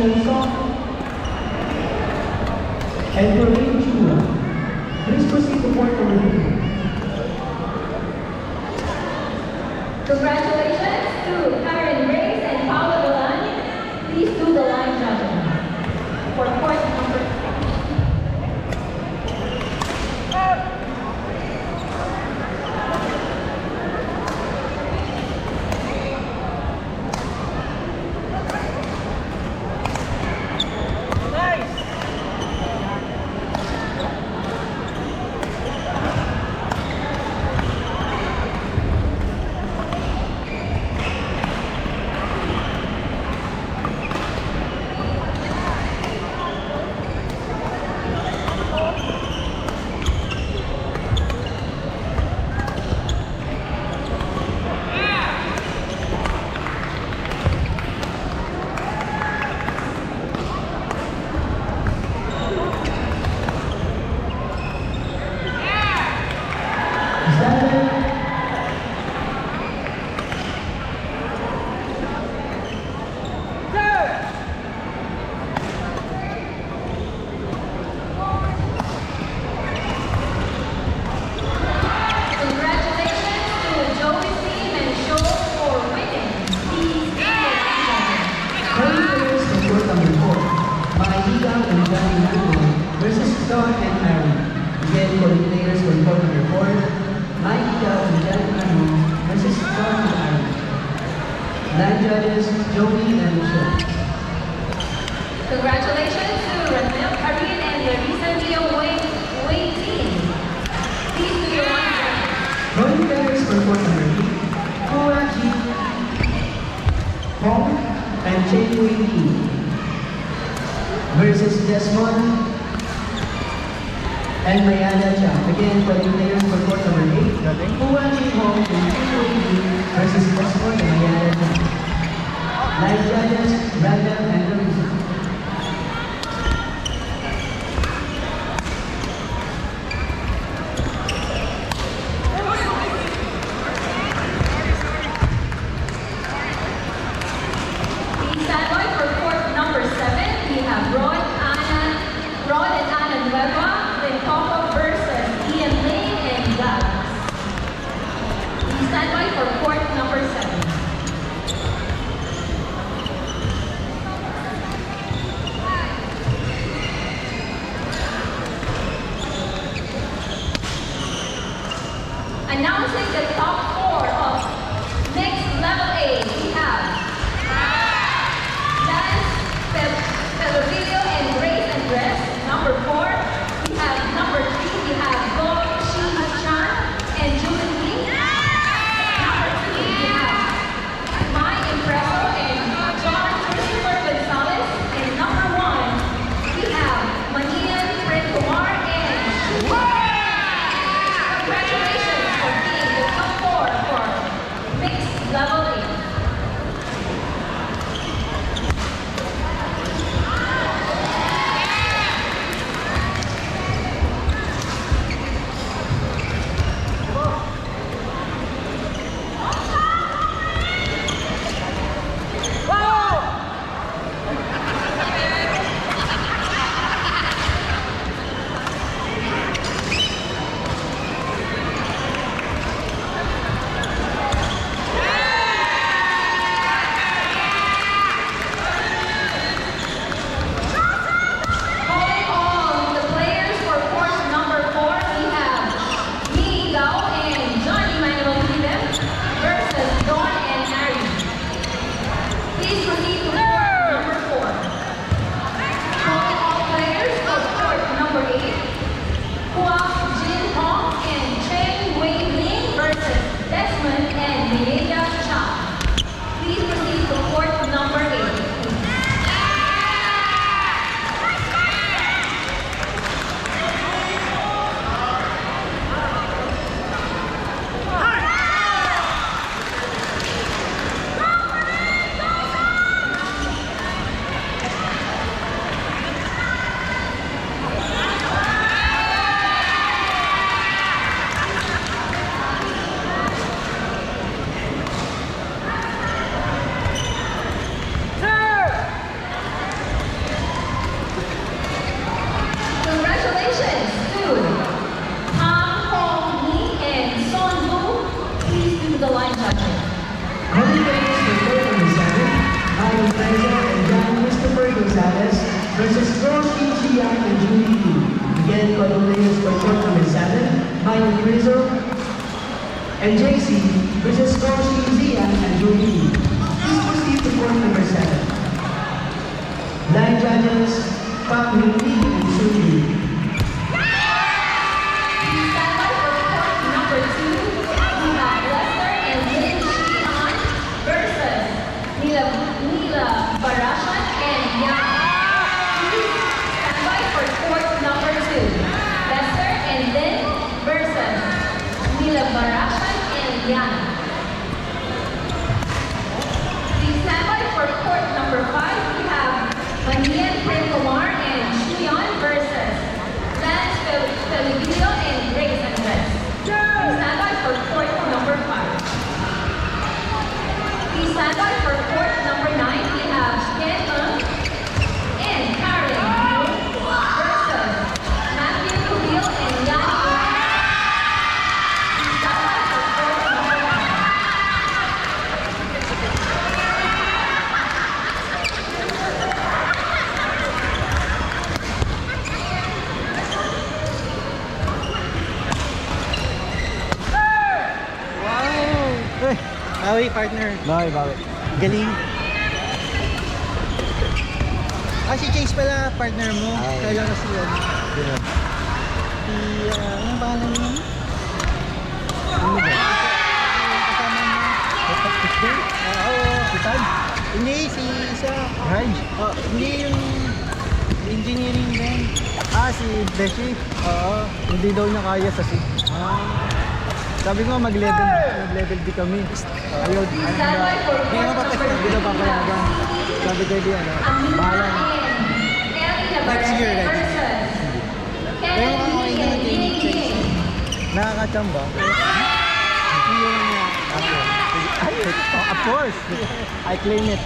Congratulations, Song and Corinne Chua. Please proceed to court number 3. Congratulations to Karen Reyes and Paula Galani. Please do the line judging for court number 3. Versus Don and Aaron. Again, for the players for court number 4, Mike Gal and Jan Aaron versus Don and Aaron. Line judges, Joey and Michelle. Congratulations to Ranel Karin and Larissa Leo Wayne team. Please do your line judging. Rolling players for court number 8, Kua Ji, Hong and Chen Wei Lee. Versus Desmond and Mayana Cha. Again, for the players for court number 8, Kua Ji Hong and Chen Wei Lee versus Desmond and Mayana Cha. Line judges, Randall and Larissa. Please stand by for court number 7. We have Rod and Anna Nueva, then Coco versus Ian Lane and Gabs. Please stand by for court number 7. versus Go Kim Ji-young and Julie Lee. Again, for the players for court number 7, Mike Rizzo and JC versus Go Kim Ji-young and Julie Lee. Please proceed to court number 7. Line judges, Pak Min Lee and Su Lee. Please stand by for court number 2. We have Lester and Lin Shihan versus Mila Barashan and Yang. Please stand by for court number 2. Lester and Lin versus Mila Barashan and Yang. Please stand by for court number 5. We have Manian Prem Kumar and Shuyan versus Lance Pellegrino and Grace Andres. Please stand by for court number 5. Please stand by for court number 9. We have Ken Ng and Karen Yu versus Matthew Rubio and Yan. Please stand by for court number 9. Wow! Uy, bawi partner. Bawi. Galing. Ah, si Chase pala, partner mo. Kaya ko si ano. Anong pangalan mo? Ano ba? Kasama mo? Oo, si Tad. Hindi, si isa. Raj? Oh, hindi yung engineering din. Ah, si Beshi? Oo, hindi daw niya kaya sa SIG. Sabi ko mag-level D kami. Ayun, Please stand by for hindi court naman number papayag, hindi daw papayagan. Sabi ko di ano, bahala na. Next year, ready. Pero ako ay nag-training. Nakakachamba. Hindi yun niya. Ay, of course. I claim it.